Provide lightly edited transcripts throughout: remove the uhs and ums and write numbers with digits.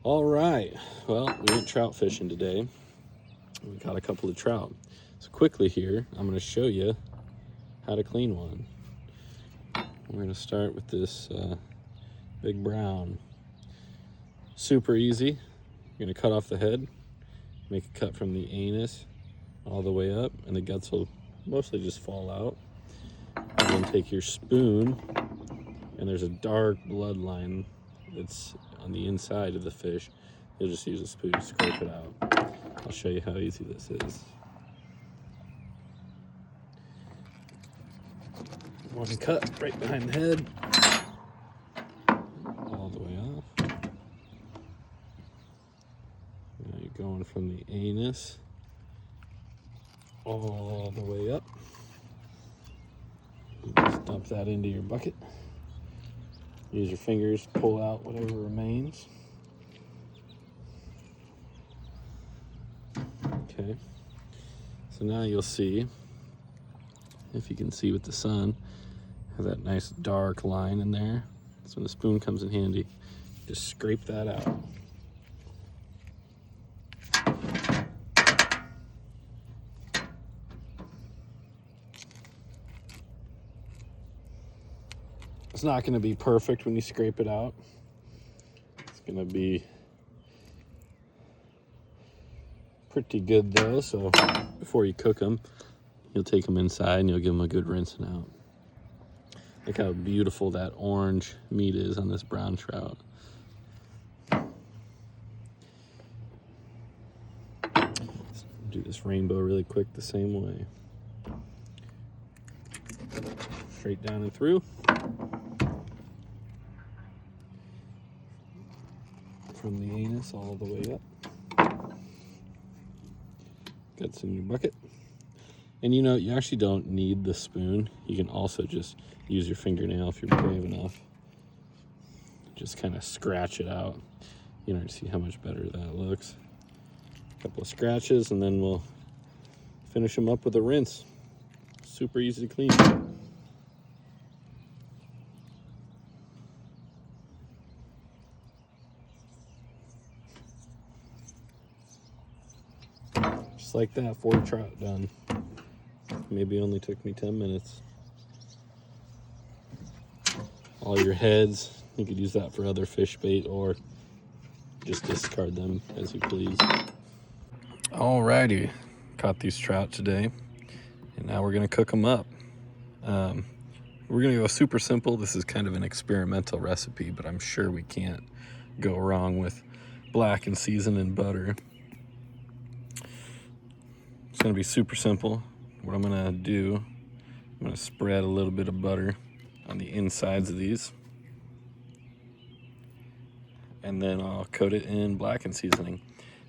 All right, well, we went trout fishing today. We caught a couple of trout. So quickly here, I'm going to show you how to clean one. We're going to start with this big brown. Super easy. You're going to cut off the head, make a cut from the anus all the way up, and the guts will mostly just fall out. And then take your spoon, and there's a dark bloodline that's on the inside of the fish. You'll just use a spoon to scrape it out. I'll show you how easy this is. One cut right behind the head, all the way off. Now you're going from the anus all the way up. Just dump that into your bucket. Use your fingers, pull out whatever remains. Okay, so now you'll see, if you can see with the sun, has that nice dark line in there. So when the spoon comes in handy, just scrape that out. It's not going to be perfect when you scrape it out. It's going to be pretty good though, so before you cook them, you'll take them inside and you'll give them a good rinsing out. Look how beautiful that orange meat is on this brown trout. Let's do this rainbow really quick the same way. Straight down and through. From the anus all the way up. Guts in your bucket. And you know, you actually don't need the spoon. You can also just use your fingernail if you're brave enough. Just kind of scratch it out. You know, see how much better that looks. A couple of scratches, and then we'll finish them up with a rinse. Super easy to clean. Just like that, 4 trout done. Maybe only took me 10 minutes. All your heads, you could use that for other fish bait or just discard them as you please. Alrighty, caught these trout today, and now we're gonna cook them up. We're gonna go super simple. This is kind of an experimental recipe, but I'm sure we can't go wrong with black and seasoned and butter. It's gonna be super simple. What I'm gonna do, I'm gonna spread a little bit of butter on the insides of these, and then I'll coat it in blackened seasoning.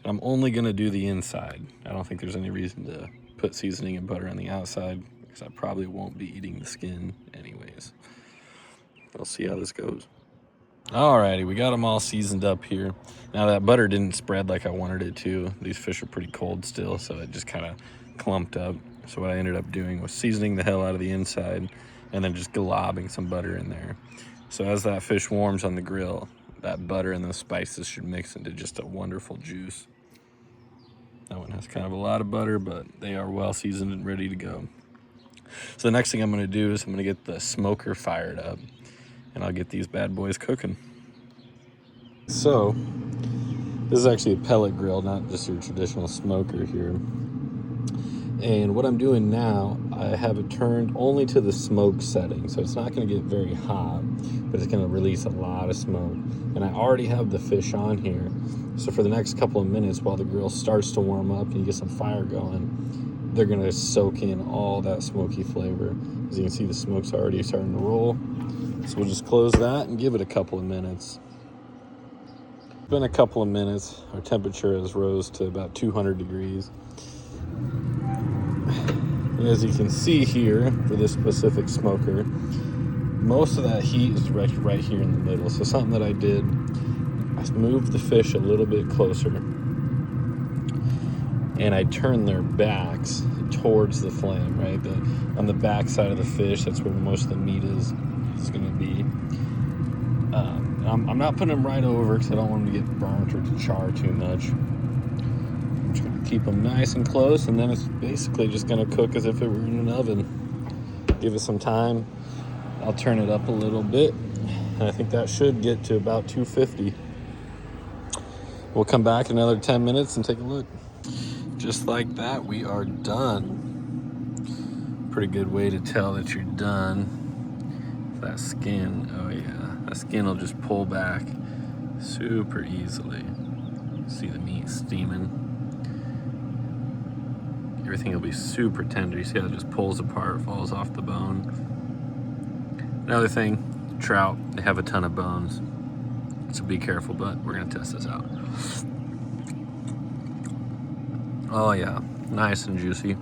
And I'm only gonna do the inside. I don't think there's any reason to put seasoning and butter on the outside because I probably won't be eating the skin anyways. We'll see how this goes. Alrighty, we got them all seasoned up here. Now that butter didn't spread like I wanted it to. These fish are pretty cold still, so it just kind of clumped up. So what I ended up doing was seasoning the hell out of the inside and then just globbing some butter in there. So as that fish warms on the grill, that butter and those spices should mix into just a wonderful juice. That one has kind of a lot of butter, but they are well seasoned and ready to go. So the next thing I'm gonna do is I'm gonna get the smoker fired up, and I'll get these bad boys cooking. So this is actually a pellet grill, not just your traditional smoker here. And what I'm doing now, I have it turned only to the smoke setting. So it's not gonna get very hot, but it's gonna release a lot of smoke. And I already have the fish on here. So for the next couple of minutes while the grill starts to warm up and you get some fire going, they're gonna soak in all that smoky flavor. As you can see, the smoke's already starting to roll. So we'll just close that and give it a couple of minutes. It's been a couple of minutes. Our temperature has rose to about 200 degrees. And as you can see here, for this specific smoker, most of that heat is right here in the middle. So something that I did, I moved the fish a little bit closer and I turned their backs towards the flame, right? On the back side of the fish, that's where most of the meat is going to be. I'm not putting them right over because I don't want them to get burnt or to char too much. I'm just going to keep them nice and close, and then it's basically just going to cook as if it were in an oven. Give it some time. I'll turn it up a little bit, and I think that should get to about 250. We'll come back in another 10 minutes and take a look. Just like that, we are done. Pretty good way to tell that you're done. That skin, oh yeah, that skin will just pull back super easily. See the meat steaming. Everything will be super tender. You see how it just pulls apart, falls off the bone. Another thing, trout, they have a ton of bones. So be careful, but we're gonna test this out. Oh yeah, nice and juicy.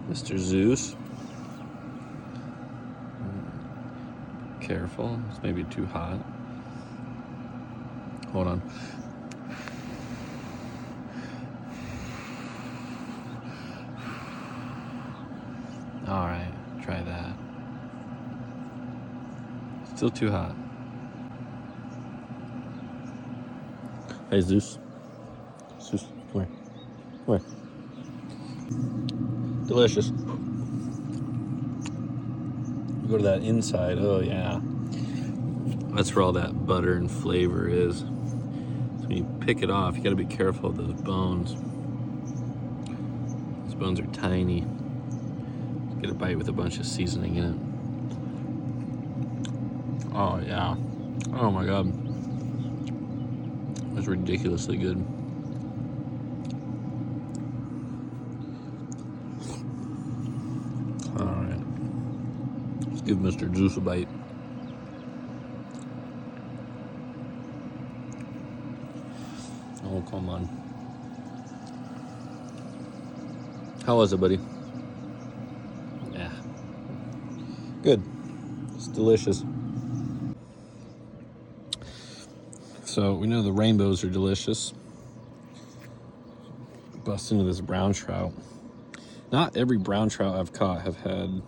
Mr. Zeus. Careful, it's maybe too hot. Hold on. All right, try that. Still too hot. Hey, Zeus. Zeus, come here. Come here. Delicious. Go to that inside. Oh, yeah. That's where all that butter and flavor is. So when you pick it off, you got to be careful of those bones. Those bones are tiny. Get a bite with a bunch of seasoning in it. Oh, yeah. Oh, my God. That's ridiculously good. All right. Let's give Mr. Zeus a bite. Oh, come on. How was it, buddy? Yeah. Good. It's delicious. So we know the rainbows are delicious. Bust into this brown trout. Not every brown trout I've caught have had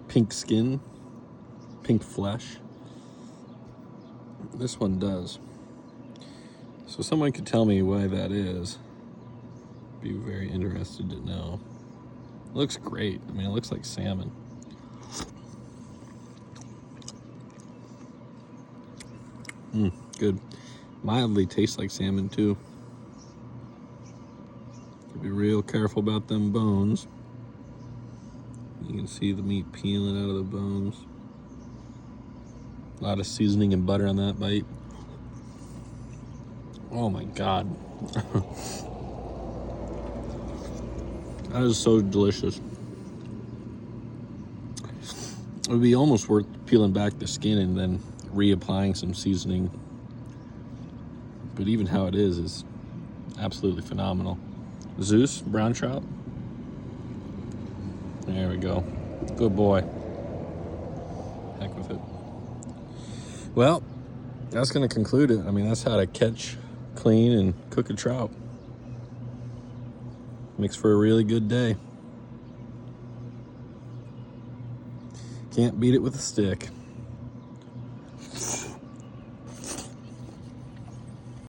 pink skin, pink flesh. This one does. So someone could tell me why that is. Be very interested to know. It looks great. I mean, it looks like salmon. Good. Mildly tastes like salmon too. Be real careful about them bones. You can see the meat peeling out of the bones. A lot of seasoning and butter on that bite. Oh my God. That is so delicious. It would be almost worth peeling back the skin and then reapplying some seasoning. But even how it is absolutely phenomenal. Zeus, brown trout. There we go. Good boy. Heck with it. Well, that's going to conclude it. I mean, that's how to catch, clean, and cook a trout. Makes for a really good day. Can't beat it with a stick.